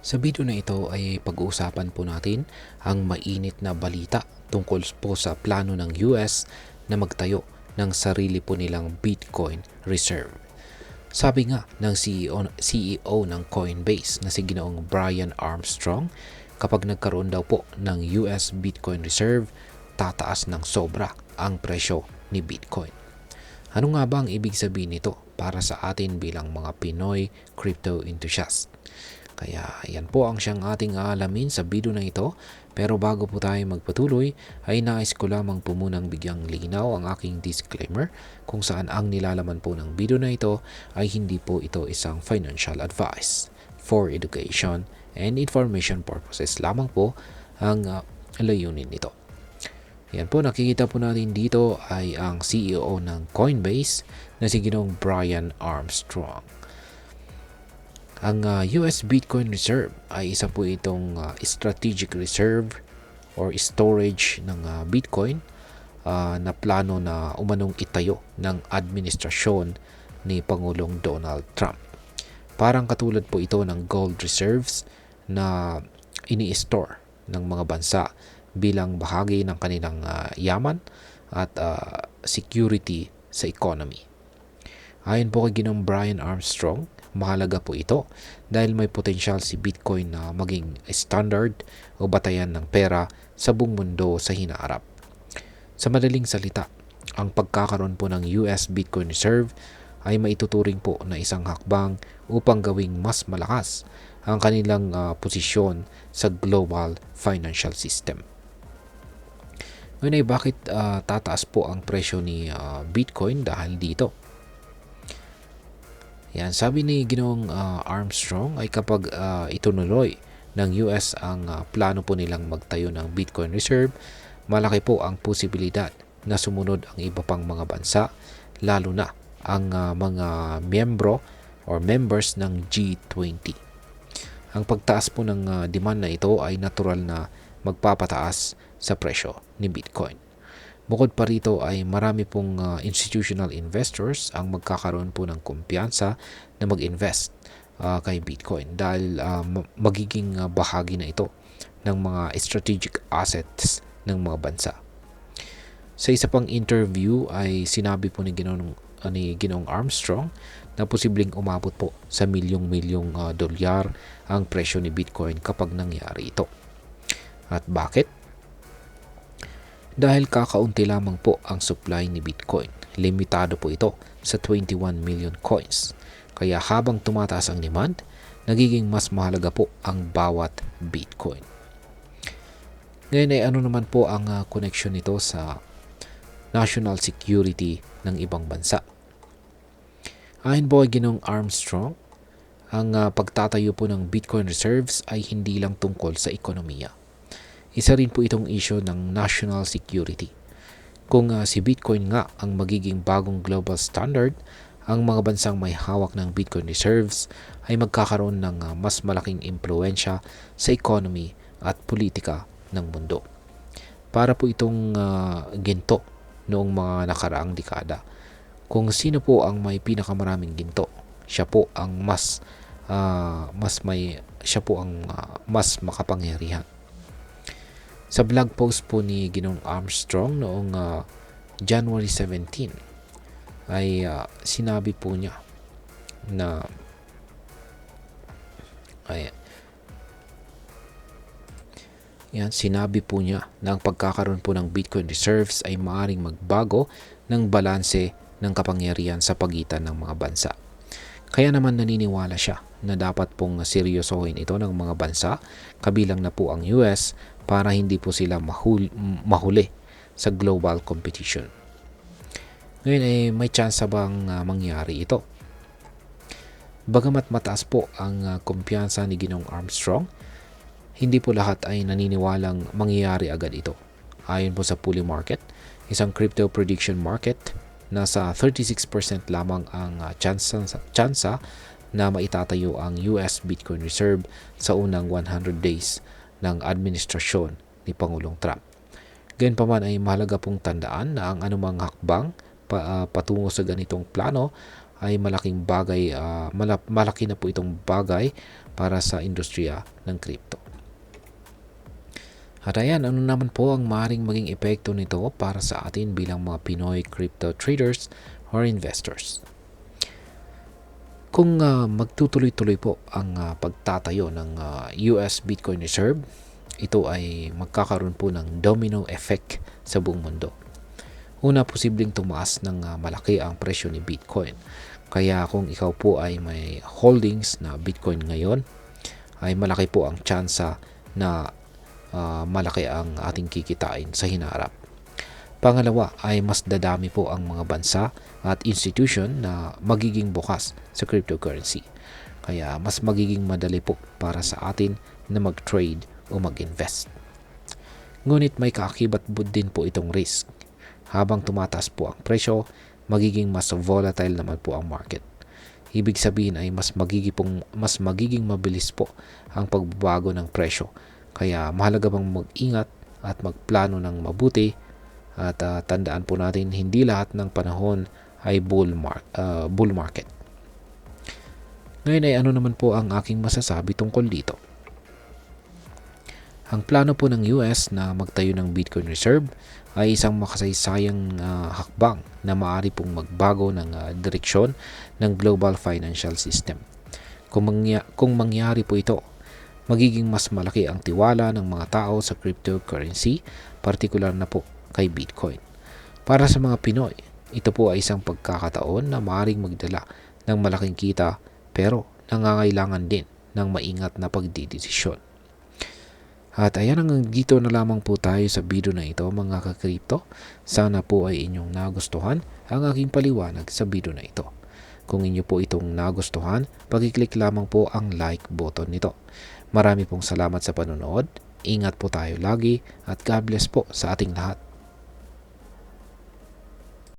Sa video na ito ay pag-uusapan po natin ang mainit na balita tungkol po sa plano ng US na magtayo ng sarili po nilang Bitcoin Reserve. Sabi nga ng CEO ng Coinbase na si Ginoong Brian Armstrong, kapag nagkaroon daw po ng US Bitcoin Reserve, tataas ng sobra ang presyo ni Bitcoin. Ano nga ba ang ibig sabihin nito para sa atin bilang mga Pinoy crypto enthusiast? Kaya yan po ang siyang ating aalamin sa video na ito. Pero bago po tayo magpatuloy, ay nais ko lamang po munang bigyang linaw ang aking disclaimer kung saan ang nilalaman po ng video na ito ay hindi po ito isang financial advice. For education and information purposes lamang po ang layunin nito. Yan po, nakikita po natin dito ay ang CEO ng Coinbase na si Ginoong Brian Armstrong. Ang US Bitcoin Reserve ay isa po itong strategic reserve or storage ng Bitcoin na plano na umanong itayo ng administrasyon ni Pangulong Donald Trump. Parang katulad po ito ng gold reserves na ini-store ng mga bansa bilang bahagi ng kanilang yaman at security sa economy. Ayon po kay Ginoong Brian Armstrong, mahalaga po ito dahil may potensyal si Bitcoin na maging standard o batayan ng pera sa buong mundo sa hinaharap. Sa madaling salita, ang pagkakaroon po ng US Bitcoin Reserve ay maituturing po na isang hakbang upang gawing mas malakas ang kanilang posisyon sa global financial system. Ngayon ay bakit tataas po ang presyo ni Bitcoin dahil dito? Yan, sabi ni Ginoong Armstrong ay kapag itunuloy ng US ang plano po nilang magtayo ng Bitcoin Reserve, malaki po ang posibilidad na sumunod ang iba pang mga bansa, lalo na ang mga miyembro or members ng G20. Ang pagtaas po ng demand na ito ay natural na magpapataas sa presyo ni Bitcoin. Bukod pa rito ay marami pong institutional investors ang magkakaroon po ng kumpiyansa na mag-invest kay Bitcoin dahil magiging bahagi na ito ng mga strategic assets ng mga bansa. Sa isa pang interview ay sinabi po ni Ginoong Armstrong na posibleng umabot po sa milyong-milyong dolyar ang presyo ni Bitcoin kapag nangyari ito. At bakit? Dahil kakaunti lamang po ang supply ni Bitcoin. Limitado po ito sa 21 million coins. Kaya habang tumataas ang demand, nagiging mas mahalaga po ang bawat Bitcoin. Ngayon ay ano naman po ang connection nito sa national security ng ibang bansa? Ayon po kay Ginoong Armstrong, ang pagtatayo po ng Bitcoin reserves ay hindi lang tungkol sa ekonomiya. Isa rin po itong issue ng national security. Kung si Bitcoin nga ang magiging bagong global standard, ang mga bansang may hawak ng Bitcoin reserves ay magkakaroon ng mas malaking impluensya sa economy at politika ng mundo. Para po itong ginto noong mga nakaraang dekada. Kung sino po ang may pinakamaraming ginto, siya po ang mas makapangyarihan. Sa blog post po ni Ginoong Armstrong noong January 17 ay sinabi po niya na ang pagkakaroon po ng Bitcoin reserves ay maaaring magbago ng balanse ng kapangyarihan sa pagitan ng mga bansa. Kaya naman naniniwala siya na dapat pong seryosohin ito ng mga bansa, kabilang na po ang US, para hindi po sila mahuli sa global competition. Ngayon ay may chance bang mangyari ito? Bagamat mataas po ang kumpiyansa ni Ginoong Armstrong, hindi po lahat ay naniniwalang mangyayari agad ito. Ayon po sa Poly Market, isang crypto prediction market, nasa 36% lamang ang tsansa na maitatayo ang US Bitcoin Reserve sa unang 100 days ng administrasyon ni Pangulong Trump. Gayunpaman ay mahalaga pong tandaan na ang anumang hakbang patungo sa ganitong plano ay malaking bagay, malaki na po itong bagay para sa industriya ng crypto. At ayan, ano naman po ang maaaring maging epekto nito para sa atin bilang mga Pinoy crypto traders or investors? Kung magtutuloy-tuloy po ang pagtatayo ng US Bitcoin Reserve, ito ay magkakaroon po ng domino effect sa buong mundo. Una, posibleng tumaas ng malaki ang presyo ni Bitcoin. Kaya kung ikaw po ay may holdings na Bitcoin ngayon, ay malaki po ang tsansa na malaki ang ating kikitain sa hinaharap. Pangalawa ay mas dadami po ang mga bansa at institution na magiging bukas sa cryptocurrency. Kaya mas magiging madali po para sa atin na mag-trade o mag-invest. Ngunit may kaakibat din po itong risk. Habang tumataas po ang presyo, magiging mas volatile naman po ang market. Ibig sabihin ay mas magiging mabilis po ang pagbabago ng presyo. Kaya mahalaga bang mag-ingat at magplano ng mabuti at tandaan po natin hindi lahat ng panahon ay bull market. Ngayon ay ano naman po ang aking masasabi tungkol dito? Ang plano po ng US na magtayo ng Bitcoin Reserve ay isang makasaysayang hakbang na maaari pong magbago ng direksyon ng global financial system. Kung mangyari po ito, magiging mas malaki ang tiwala ng mga tao sa cryptocurrency, partikular na po kay Bitcoin. Para sa mga Pinoy, ito po ay isang pagkakataon na maaaring magdala ng malaking kita pero nangangailangan din ng maingat na pagdidesisyon. At ayan, hanggang dito na lamang po tayo sa video na ito mga ka-crypto. Sana po ay inyong nagustuhan ang aking paliwanag sa video na ito. Kung inyo po itong nagustuhan, pag-click lamang po ang like button nito. Marami pong salamat sa panonood. Ingat po tayo lagi at God bless po sa ating lahat.